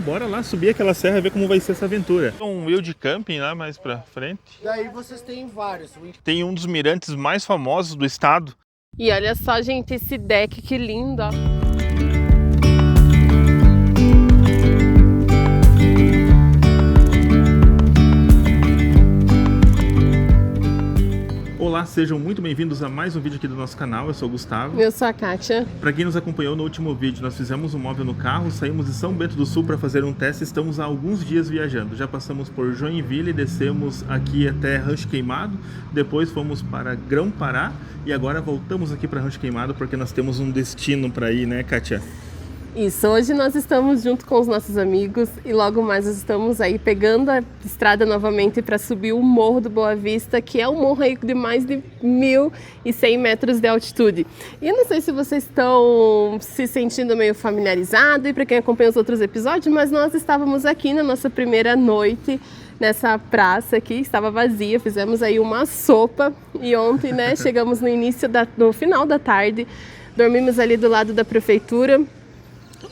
Bora lá subir aquela serra e ver como vai ser essa aventura. Um wild camping lá mais pra frente. Daí vocês têm vários. Tem um dos mirantes mais famosos do estado. E olha só, gente, esse deck, que lindo, ó. Olá, sejam muito bem-vindos a mais um vídeo aqui do nosso canal. Eu sou o Gustavo. Eu sou a Kátia. Para quem nos acompanhou no último vídeo, nós fizemos um móvel no carro, saímos de São Bento do Sul para fazer um teste. Estamos há alguns dias viajando. Já passamos por Joinville, descemos aqui até Rancho Queimado, depois fomos para Grão-Pará e agora voltamos aqui para Rancho Queimado porque nós temos um destino para ir, né, Kátia? Isso, hoje nós estamos junto com os nossos amigos e logo mais nós estamos aí pegando a estrada novamente para subir o Morro do Boa Vista, que é um morro aí de mais de 1.100 metros de altitude. E não sei se vocês estão se sentindo meio familiarizados e para quem acompanha os outros episódios, mas nós estávamos aqui na nossa primeira noite nessa praça aqui, estava vazia, fizemos aí uma sopa e ontem, né, chegamos no final da tarde, dormimos ali do lado da prefeitura.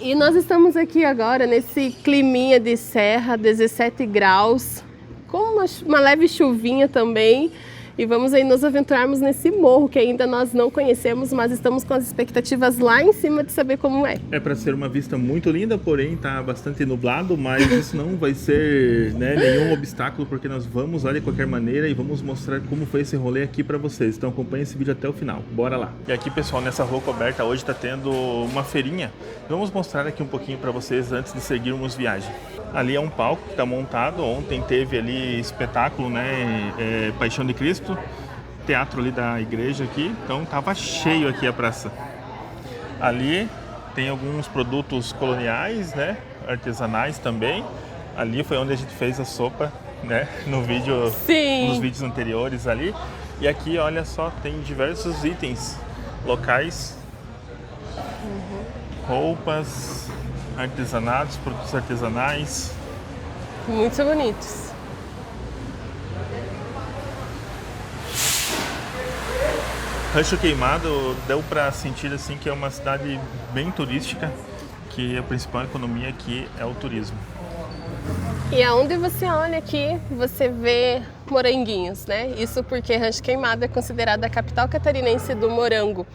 E nós estamos aqui agora nesse climinha de serra, 17 graus, com uma leve chuvinha também. E vamos aí nos aventurarmos nesse morro que ainda nós não conhecemos, mas estamos com as expectativas lá em cima de saber como é. É para ser uma vista muito linda, porém está bastante nublado, mas isso não vai ser, né, nenhum obstáculo, porque nós vamos lá de qualquer maneira e vamos mostrar como foi esse rolê aqui para vocês. Então acompanhe esse vídeo até o final. Bora lá! E aqui, pessoal, nessa rua coberta hoje está tendo uma feirinha. Vamos mostrar aqui um pouquinho para vocês antes de seguirmos viagem. Ali é um palco que está montado. Ontem teve ali espetáculo, né, Paixão de Cristo, teatro ali da igreja aqui, então tava cheio aqui a praça. Ali tem alguns produtos coloniais, né, artesanais também. Ali foi onde a gente fez a sopa, né, no vídeo, Sim. nos vídeos anteriores ali. E aqui, olha só, tem diversos itens locais, roupas, artesanatos, produtos artesanais. Muito bonitos. Rancho Queimado deu para sentir assim que é uma cidade bem turística, que a principal economia aqui é o turismo. E aonde você olha aqui, você vê moranguinhos, né? Isso porque Rancho Queimado é considerada a capital catarinense do morango.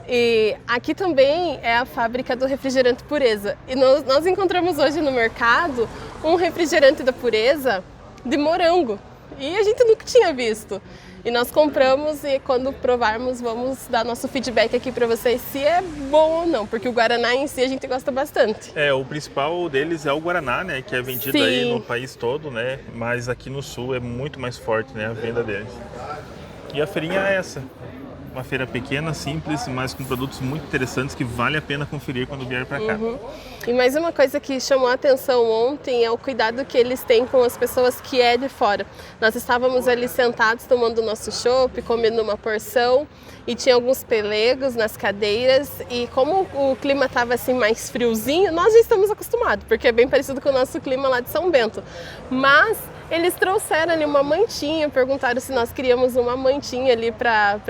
E aqui também é a fábrica do refrigerante Pureza. E nós encontramos hoje no mercado um refrigerante da Pureza de morango. E a gente nunca tinha visto. E nós compramos e quando provarmos vamos dar nosso feedback aqui para vocês se é bom ou não. Porque o Guaraná em si a gente gosta bastante. O principal deles é o Guaraná, né? Que é vendido Sim. aí no país todo, né? Mas aqui no sul é muito mais forte, né? A venda deles. E a feirinha é essa. Uma feira pequena, simples, mas com produtos muito interessantes que vale a pena conferir quando vier para cá. E mais uma coisa que chamou a atenção ontem é o cuidado que eles têm com as pessoas que é de fora. Nós estávamos ali sentados tomando o nosso chopp, comendo uma porção e tinha alguns pelegos nas cadeiras e como o clima estava assim mais friozinho, nós já estamos acostumados, porque é bem parecido com o nosso clima lá de São Bento. Mas eles trouxeram ali uma mantinha, perguntaram se nós queríamos uma mantinha ali para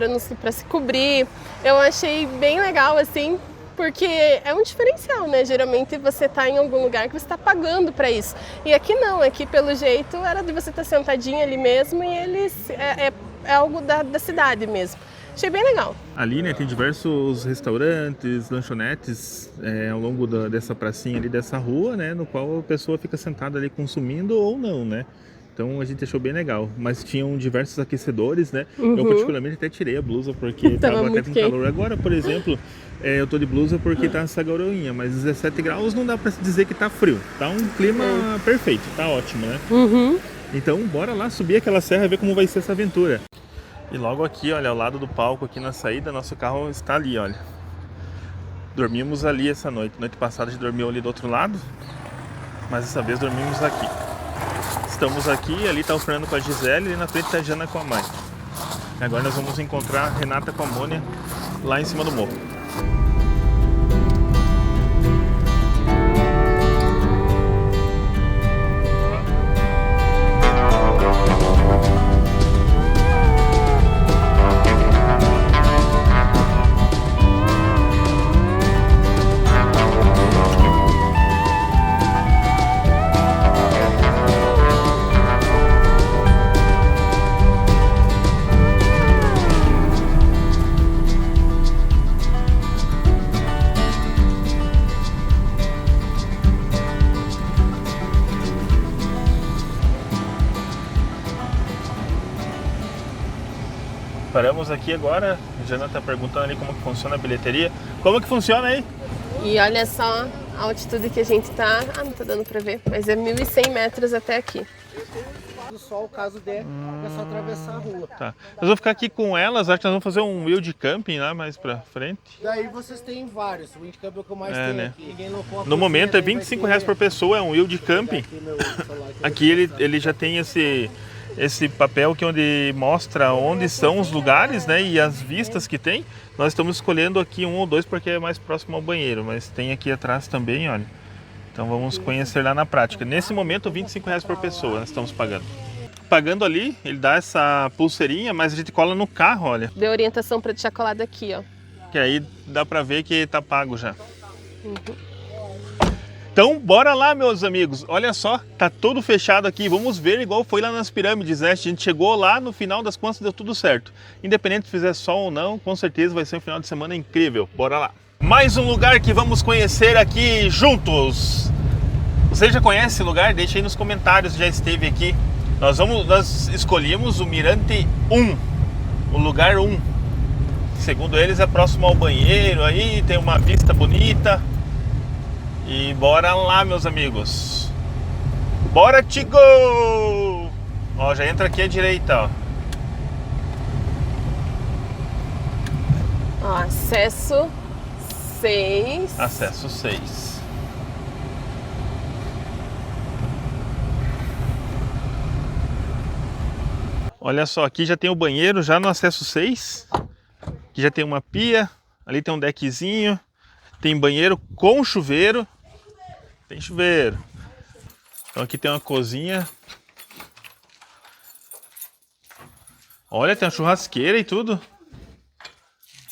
se cobrir. Eu achei bem legal assim, porque é um diferencial, né? Geralmente você tá em algum lugar que você está pagando para isso. E aqui não, aqui pelo jeito era de você estar sentadinho ali mesmo e eles é algo da cidade mesmo. Achei bem legal. Ali, né, tem diversos restaurantes, lanchonetes ao longo dessa pracinha ali, dessa rua, né, no qual a pessoa fica sentada ali consumindo ou não, né. Então a gente achou bem legal, mas tinham diversos aquecedores, né. Eu particularmente até tirei a blusa porque estava até com calor. Agora, por exemplo, eu tô de blusa porque tá essa garoinha, mas 17 graus não dá pra dizer que tá frio. Tá um clima perfeito, tá ótimo, né. Então bora lá subir aquela serra e ver como vai ser essa aventura. E logo aqui, olha, ao lado do palco, aqui na saída, nosso carro está ali, olha. Dormimos ali essa noite. Noite passada a gente dormiu ali do outro lado, mas dessa vez dormimos aqui. Estamos aqui, ali está o Fernando com a Gisele e na frente está a Jana com a mãe. E agora nós vamos encontrar a Renata com a Mônia lá em cima do morro. Paramos aqui agora, a Jana tá perguntando ali como que funciona a bilheteria. Como que funciona aí? E olha só a altitude que a gente tá. Ah, não tá dando pra ver, mas é 1.100 metros até aqui. Só o caso de é só atravessar a rua. Tá. Nós vamos ficar aqui com elas, acho que nós vamos fazer um wild camping lá mais pra frente. Daí vocês têm vários, o wind camping é o que eu mais tenho né? aqui. Ninguém locou No momento é R$25 por pessoa, é um wild camping. Aqui ele já tem esse papel que onde mostra onde são os lugares, né, e as vistas que tem. Nós estamos escolhendo aqui um ou dois porque é mais próximo ao banheiro, mas tem aqui atrás também, olha. Então vamos conhecer lá na prática. Nesse momento R$25 por pessoa nós estamos pagando. Pagando ali, ele dá essa pulseirinha, mas a gente cola no carro, olha. Deu orientação para deixar colado aqui, ó. Que aí dá pra ver que tá pago já. Então, bora lá, meus amigos. Olha só, tá todo fechado aqui. Vamos ver igual foi lá nas pirâmides, né? A gente chegou lá, no final das contas deu tudo certo. Independente se fizer sol ou não, com certeza vai ser um final de semana incrível. Bora lá. Mais um lugar que vamos conhecer aqui juntos. Você já conhece esse lugar? Deixa aí nos comentários se já esteve aqui. Nós escolhemos o Mirante 1, o lugar 1. Segundo eles é próximo ao banheiro, aí tem uma vista bonita. E bora lá, meus amigos. Bora, Tigo! Ó, já entra aqui à direita, ó. Ó, acesso 6. Acesso 6. Olha só, aqui já tem o banheiro, já no acesso 6. Aqui já tem uma pia, ali tem um deckzinho. Tem banheiro com chuveiro. Tem chuveiro. Então aqui tem uma cozinha. Olha, tem uma churrasqueira e tudo.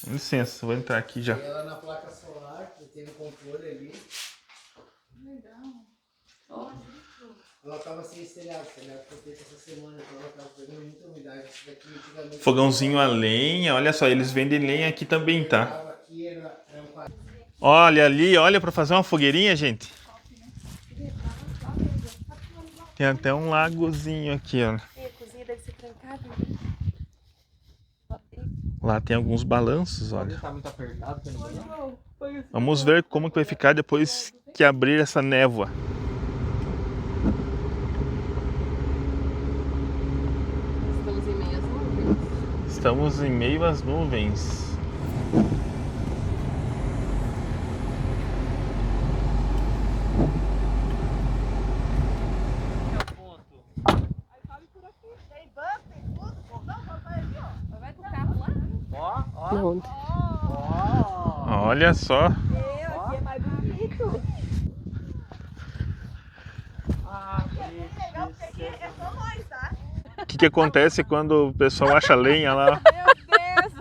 Com licença, vou entrar aqui já. Ela na placa solar, que tem o controle ali. Legal. Ela tava sem estelhado foi feito essa semana, então ela tava pegando muita umidade. Isso daqui antigamente. Fogãozinho a lenha, olha só, eles vendem lenha aqui também, tá? Aqui era um... Olha ali, olha pra fazer uma fogueirinha, gente. Tem até um lagozinho aqui, ó. E a cozinha deve ser trancada. Lá tem alguns balanços, olha. Tá muito apertado pelo banheiro. Vamos ver como que vai ficar depois que abrir essa névoa. Estamos em meio às nuvens. Estamos em meio às nuvens. Não. Olha só. Aqui é mais bonito. O que acontece quando o pessoal acha lenha lá? Meu Deus!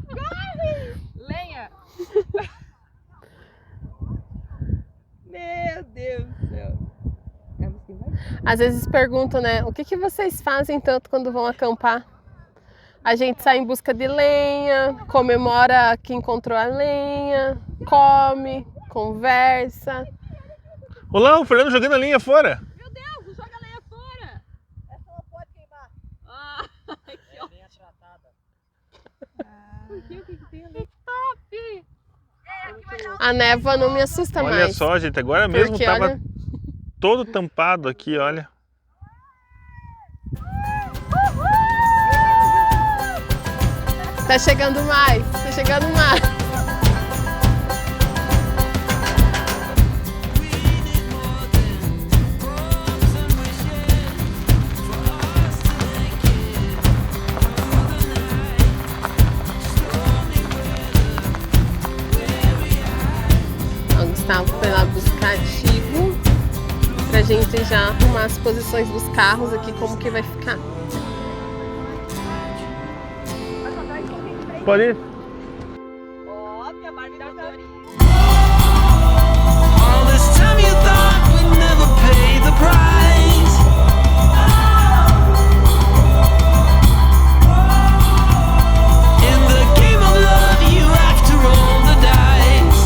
Corre! Lenha! Meu Deus do céu. Às vezes perguntam, né? O que vocês fazem tanto quando vão acampar? A gente sai em busca de lenha, comemora que encontrou a lenha, come, conversa. Olá, o Fernando jogando a lenha fora. Meu Deus, joga a lenha fora! Essa não pode queimar. Ah, que ó. Lenha tratada. Por que? O que tem ali? Top! A névoa não me assusta mais. Olha só, gente, agora mesmo Porque, tava olha... todo tampado aqui, olha. Tá chegando mais, tá chegando mais. O Gustavo foi lá buscar Chico pra gente já arrumar as posições dos carros aqui, como que vai ficar. Pode ir. Ó, minha Barbie da Dorinha. All this time you thought we'd never pay the price. In the game of love, you have to roll the dice.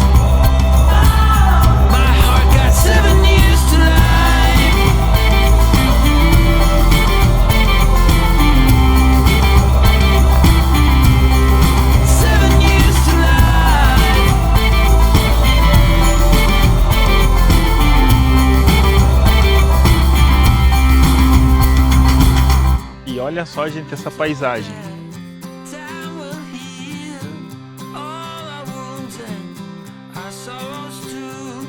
My heart got 7 years to life. Olha só, gente, essa paisagem. Time will heal all our wounds and our sorrows too.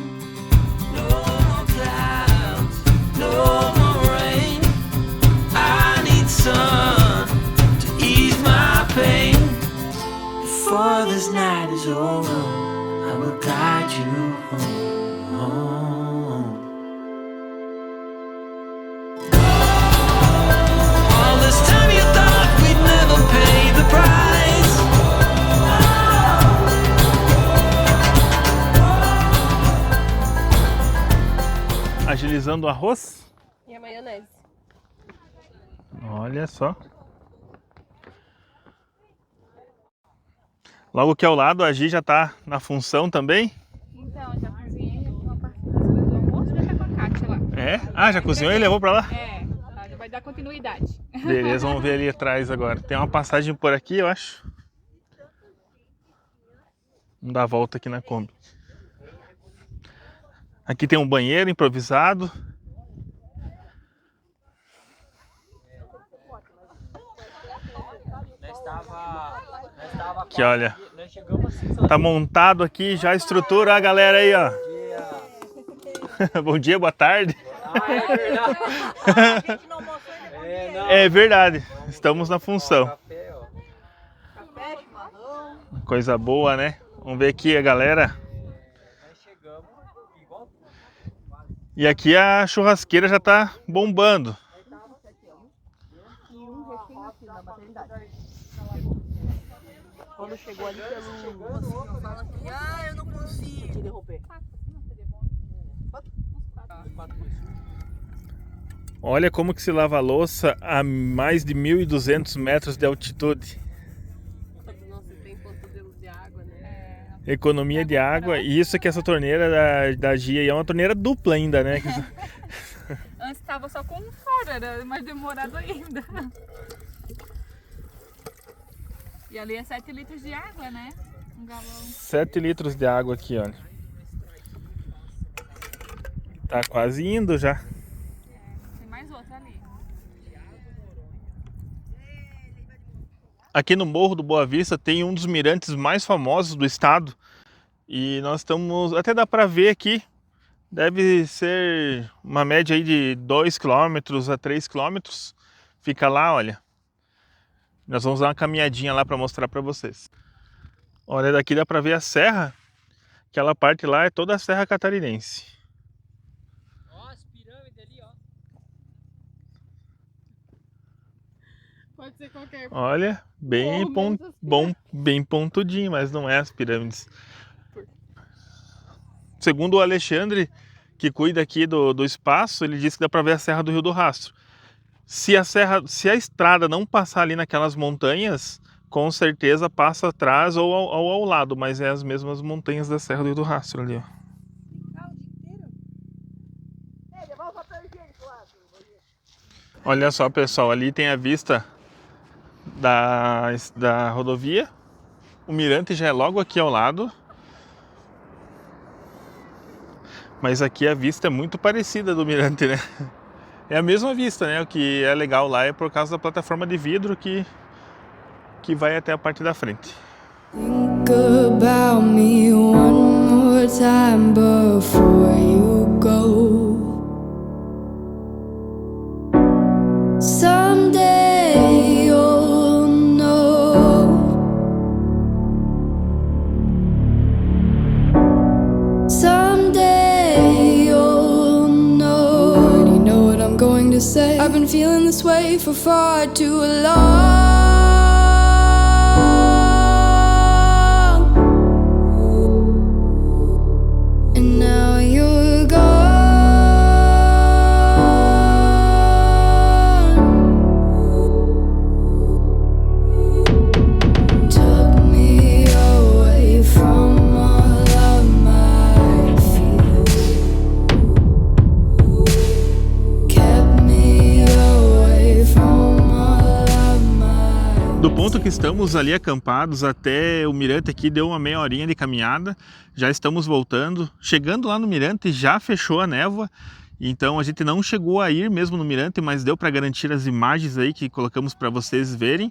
No more clouds, no more rain. I need sun to ease my pain. Before this night is over, I will guide you home. All this time you thought we'd never pay the price. Agilizando o arroz. E a maionese. Olha só. Logo aqui ao lado, a Gi já tá na função também. Então, já cozinhei uma parte do almoço, já tá com a Kátia lá. É? Ah, já cozinhou e levou pra lá? É, ela já vai dar continuidade. Beleza, vamos ver ali atrás agora. Tem uma passagem por aqui, eu acho. Vamos dar a volta aqui na Kombi. Aqui tem um banheiro improvisado. Aqui, olha. Tá montado aqui já a estrutura, a galera aí, ó. Bom dia, boa tarde. É verdade, estamos na função. Coisa boa, né? Vamos ver aqui a galera. E aqui a churrasqueira já tá bombando. Quando chegou ali pelo mocinho, fala que eu não consigo interromper. Olha como que se lava a louça a mais de 1.200 metros de altitude. Nossa, tem quanto de água, né? Economia de água. E isso que essa torneira da Gia aí é uma torneira dupla ainda, né? Antes tava só com um fora, era mais demorado ainda. E ali é 7 litros de água, né? Um galão. 7 litros de água aqui, olha. Tá quase indo já. Tem mais outra ali. Aqui no Morro do Boa Vista tem um dos mirantes mais famosos do estado. E nós estamos... Até dá pra ver aqui. Deve ser uma média aí de 2 km a 3 km. Fica lá, olha. Nós vamos dar uma caminhadinha lá para mostrar para vocês. Olha, daqui dá para ver a serra. Aquela parte lá é toda a Serra Catarinense. Ó, as pirâmides ali, ó. Pode ser qualquer. Olha, bem, bem pontudinho, mas não é as pirâmides. Segundo o Alexandre, que cuida aqui do espaço, ele disse que dá para ver a Serra do Rio do Rastro. Se a estrada não passar ali naquelas montanhas, com certeza passa atrás ou ao lado, mas é as mesmas montanhas da Serra do Rio do Rastro ali, ó. Olha só, pessoal, ali tem a vista da rodovia. O mirante já é logo aqui ao lado. Mas aqui a vista é muito parecida do mirante, né? É a mesma vista, né? O que é legal lá é por causa da plataforma de vidro que vai até a parte da frente. Think about me one more time before you go. Someday you'll know. Someday you'll know. You know what I'm going to say. I've been feeling this way for far too long. And now you're gone. Took me away from all of my fears. Kept me away from all of my... Do ponto que estamos ali acampados até o mirante aqui deu uma meia horinha de caminhada. Já estamos voltando. Chegando lá no mirante já fechou a névoa Então a gente não chegou a ir mesmo no mirante, mas deu para garantir as imagens aí que colocamos para vocês verem.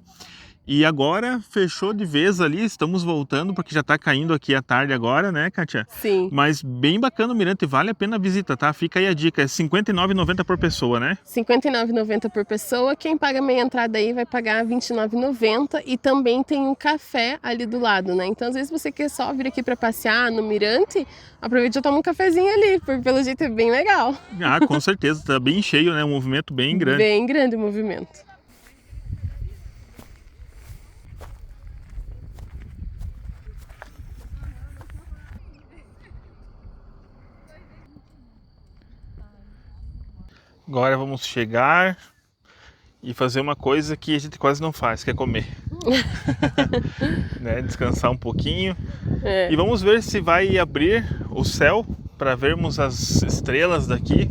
E agora fechou de vez ali, estamos voltando porque já está caindo aqui a tarde agora, né, Kátia? Sim. Mas bem bacana o mirante, vale a pena a visita, tá? Fica aí a dica, é R$ 59,90 por pessoa, né? R$ 59,90 por pessoa. Quem paga meia entrada aí vai pagar R$ 29,90 e também tem um café ali do lado, né? Então às vezes você quer só vir aqui para passear no mirante, aproveita e toma um cafezinho ali, porque pelo jeito é bem legal. Ah, com certeza, tá bem cheio, né? Um movimento bem grande. Bem grande o movimento. Agora vamos chegar e fazer uma coisa que a gente quase não faz, que é comer. Né? Descansar um pouquinho. E vamos ver se vai abrir o céu para vermos as estrelas daqui.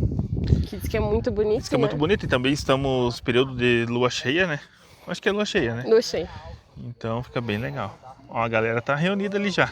Que diz que é muito bonito, Diz que é muito bonito e também estamos no período de lua cheia, né? Acho que é lua cheia, né? Lua cheia. Então fica bem legal. Ó, a galera tá reunida ali já.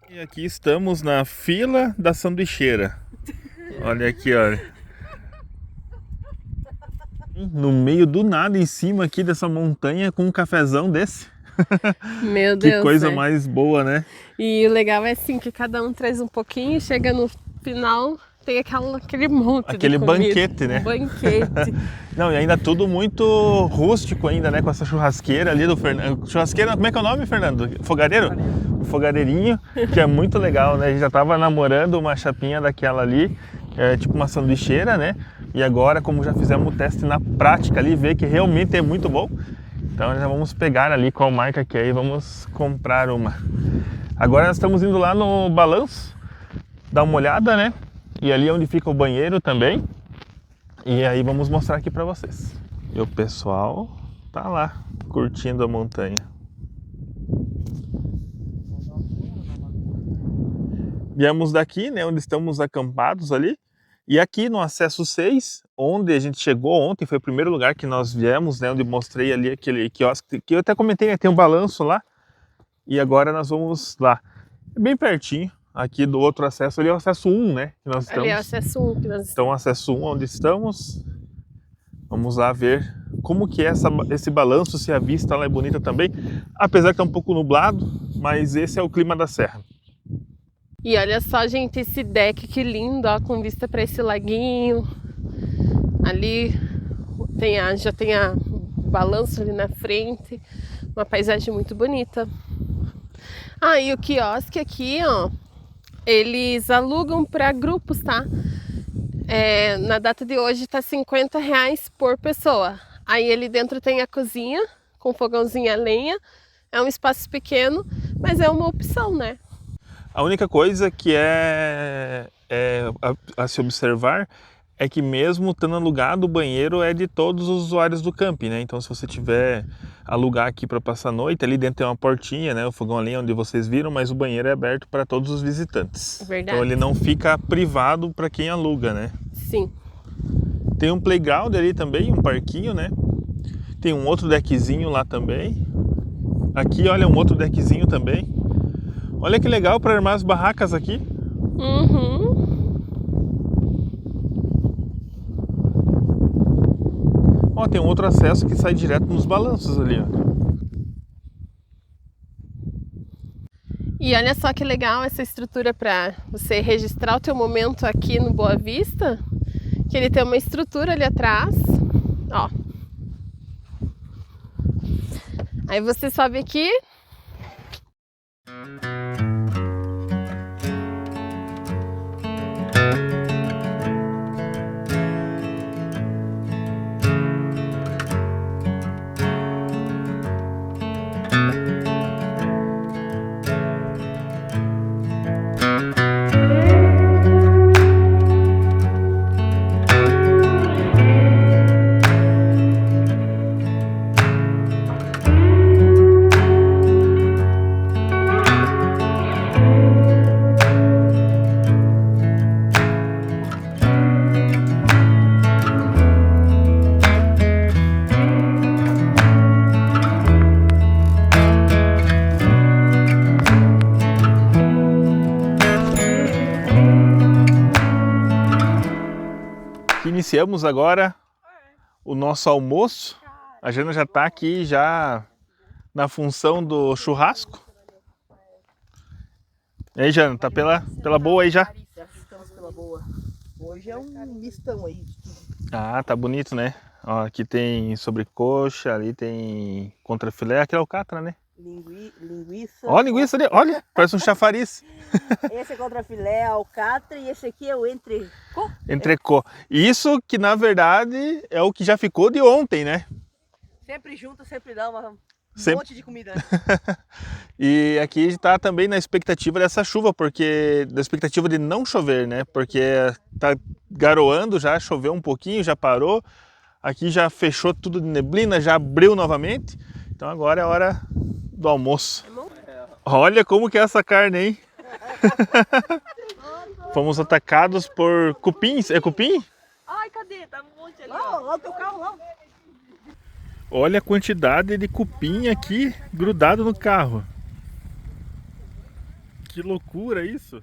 E aqui estamos na fila da sanduicheira. Olha aqui, olha. No meio do nada, em cima aqui dessa montanha, com um cafezão desse. Meu Deus, que coisa né? mais boa, né? E o legal é assim, que cada um traz um pouquinho, chega no final, tem aquele monte Aquele de comida. banquete, né? Um banquete. Não, e ainda tudo muito rústico ainda, né? Com essa churrasqueira ali do Fernando. Churrasqueira, como é que é o nome, Fernando? Fogareiro? O fogareirinho, que é muito legal, né? A gente já tava namorando uma chapinha daquela ali, tipo uma sanduicheira, né? E agora, como já fizemos o teste na prática ali, ver que realmente é muito bom. Então já vamos pegar ali qual marca que é e vamos comprar uma. Agora nós estamos indo lá no balanço, dar uma olhada, né? E ali é onde fica o banheiro também. E aí vamos mostrar aqui pra vocês. E o pessoal tá lá, curtindo a montanha. Viemos daqui, né, onde estamos acampados ali. E aqui no acesso 6, onde a gente chegou ontem, foi o primeiro lugar que nós viemos, né, onde mostrei ali aquele quiosque, que eu até comentei, né, tem um balanço lá. E agora nós vamos lá, bem pertinho, aqui do outro acesso, ali é o acesso 1, né, que nós estamos. Ali é o acesso 1 que nós estamos. Então, acesso 1, onde estamos. Vamos lá ver como que é esse balanço, se a vista lá é bonita também. Apesar que tá um pouco nublado, mas esse é o clima da serra. E olha só, gente, esse deck que lindo, ó, com vista para esse laguinho. Ali já tem a balanço ali na frente, uma paisagem muito bonita. Ah, e o quiosque aqui, ó, eles alugam para grupos, tá? Na data de hoje tá R$50 por pessoa. Aí ali dentro tem a cozinha com fogãozinho a lenha. É um espaço pequeno, mas é uma opção, né? A única coisa que é a se observar é que mesmo estando alugado, o banheiro é de todos os usuários do camping, né? Então se você tiver alugar aqui para passar a noite, ali dentro tem uma portinha, né? O fogão ali onde vocês viram, mas o banheiro é aberto para todos os visitantes. Verdade. Então ele não fica privado para quem aluga, né? Sim. Tem um playground ali também, um parquinho, né? Tem um outro deckzinho lá também. Aqui, olha, um outro deckzinho também. Olha que legal para armar as barracas aqui. Uhum. Ó, tem um outro acesso que sai direto nos balanços ali, ó. E olha só que legal essa estrutura para você registrar o teu momento aqui no Boa Vista, que ele tem uma estrutura ali atrás, ó. Aí você sobe aqui. Iniciamos agora o nosso almoço. A Jana já está aqui já na função do churrasco. E aí, Jana, tá pela boa aí já? Estamos pela boa. Hoje é um mistão aí. Ah, tá bonito, né? Ó, aqui tem sobrecoxa, ali tem contrafilé, aqui é alcatra, né? Linguiça. Ó, linguiça ali, olha, parece um chafariz. Esse é contrafilé, alcatra e esse aqui é o entrecô. Entrecô. Isso que na verdade é o que já ficou de ontem, né? Sempre junto, sempre dá um Sempre. monte de comida. E aqui está também na expectativa dessa chuva, porque da expectativa de não chover, né? Porque tá garoando já, choveu um pouquinho, já parou. Aqui já fechou tudo de neblina, já abriu novamente. Então agora é hora do almoço. Olha como que é essa carne, hein? Fomos atacados por cupins. É cupim? Ai, cadê? Tá um monte ali. Lá o teu carro, lá. Olha a quantidade de cupim aqui grudado no carro. Que loucura isso!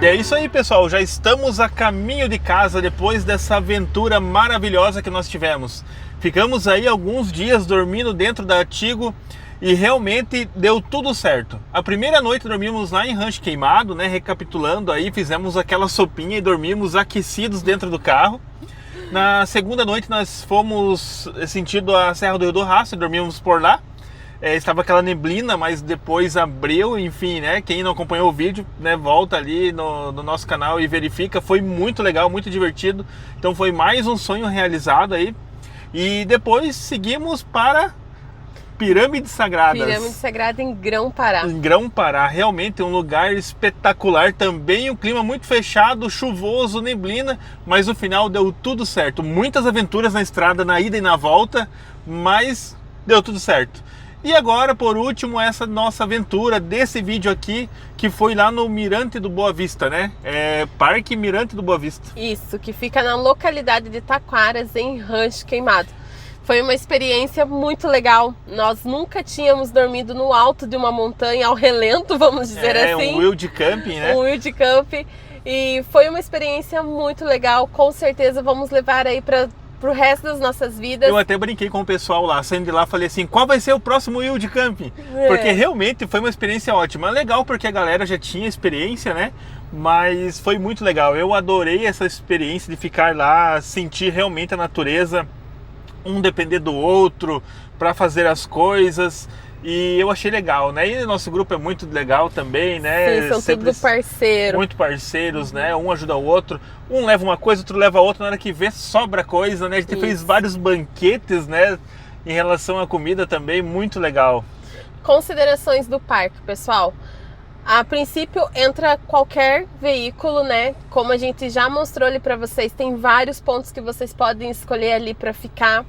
E é isso aí, pessoal, já estamos a caminho de casa depois dessa aventura maravilhosa que nós tivemos. Ficamos aí alguns dias dormindo dentro da Tigo e realmente deu tudo certo. A primeira noite dormimos lá em Rancho Queimado, né? Recapitulando aí, fizemos aquela sopinha e dormimos aquecidos dentro do carro. Na segunda noite nós fomos sentido a Serra do Rio do Rastro e dormimos por lá. Estava aquela neblina, mas depois abriu, enfim, né? Quem não acompanhou o vídeo, né, volta ali no nosso canal e verifica. Foi muito legal, muito divertido. Então foi mais um sonho realizado aí. E depois seguimos para Pirâmides Sagradas. Pirâmide Sagrada em Grão-Pará. Em Grão-Pará, realmente um lugar espetacular. Também um clima muito fechado, chuvoso, neblina, mas no final deu tudo certo. Muitas aventuras na estrada, na ida e na volta, mas deu tudo certo. E agora, por último, essa nossa aventura desse vídeo aqui, que foi lá no Mirante do Boa Vista, né? Parque Mirante do Boa Vista. Isso, que fica na localidade de Taquaras, em Rancho Queimado. Foi uma experiência muito legal. Nós nunca tínhamos dormido no alto de uma montanha, ao relento, vamos dizer assim. Um wild camping, né? Um wild camping. E foi uma experiência muito legal. Com certeza vamos levar aí para pro resto das nossas vidas. Eu até brinquei com o pessoal lá, saindo de lá, falei assim, qual vai ser o próximo wild camping? Porque realmente foi uma experiência ótima. Legal porque a galera já tinha experiência, né? Mas foi muito legal. Eu adorei essa experiência de ficar lá, sentir realmente a natureza, um depender do outro para fazer as coisas. E eu achei legal, né? E o nosso grupo é muito legal também, né? Sim, são tudo parceiro. Muito parceiros, né? Um ajuda o outro. Um leva uma coisa, outro leva outra. Na hora que vê, sobra coisa, né? A gente fez vários banquetes, né? Em relação à comida também, muito legal. Considerações do parque, pessoal. A princípio entra qualquer veículo, né? Como a gente já mostrou ali para vocês, tem vários pontos que vocês podem escolher ali para ficar.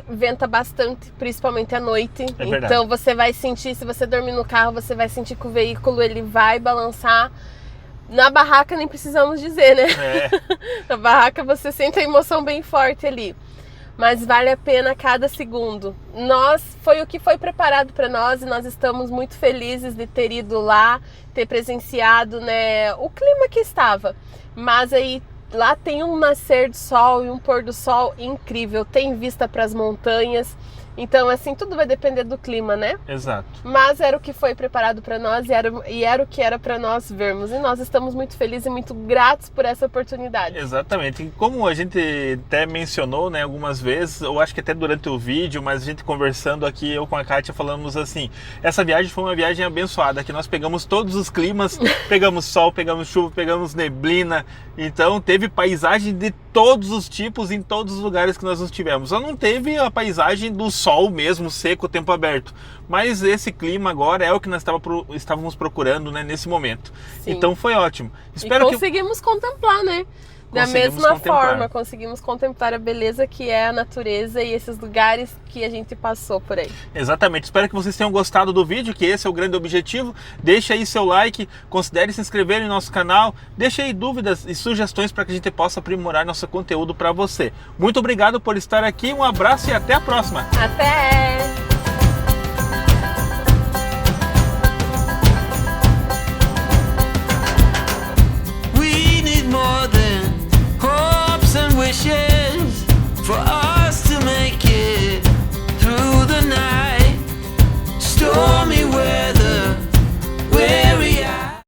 Venta bastante, principalmente à noite. Então você vai sentir, se você dormir no carro, você vai sentir que o veículo ele vai balançar. Na barraca nem precisamos dizer, né? Na barraca você sente a emoção bem forte ali. Mas vale a pena cada segundo. Foi o que foi preparado para nós e nós estamos muito felizes de ter ido lá, ter presenciado, né, o clima que estava. Mas aí lá tem um nascer do sol e um pôr do sol incrível, tem vista para as montanhas. Então, assim, tudo vai depender do clima, né? Exato. Mas era o que foi preparado para nós e era o que era para nós vermos. E nós estamos muito felizes e muito gratos por essa oportunidade. Exatamente. E como a gente até mencionou, né, algumas vezes, eu acho que até durante o vídeo, mas a gente conversando aqui, eu com a Kátia, falamos assim, essa viagem foi uma viagem abençoada, que nós pegamos todos os climas, pegamos sol, pegamos chuva, pegamos neblina, então teve paisagem de todos os tipos em todos os lugares que nós estivemos. Só não teve a paisagem do sol mesmo, seco, tempo aberto. Mas esse clima agora é o que nós estávamos procurando, né, nesse momento. Sim. Então foi ótimo. Conseguimos contemplar, né? Da mesma forma, conseguimos contemplar a beleza que é a natureza e esses lugares que a gente passou por aí. Exatamente. Espero que vocês tenham gostado do vídeo, que esse é o grande objetivo. Deixa aí seu like, considere se inscrever no nosso canal, deixa aí dúvidas e sugestões para que a gente possa aprimorar nosso conteúdo para você. Muito obrigado por estar aqui, um abraço e até a próxima. Até!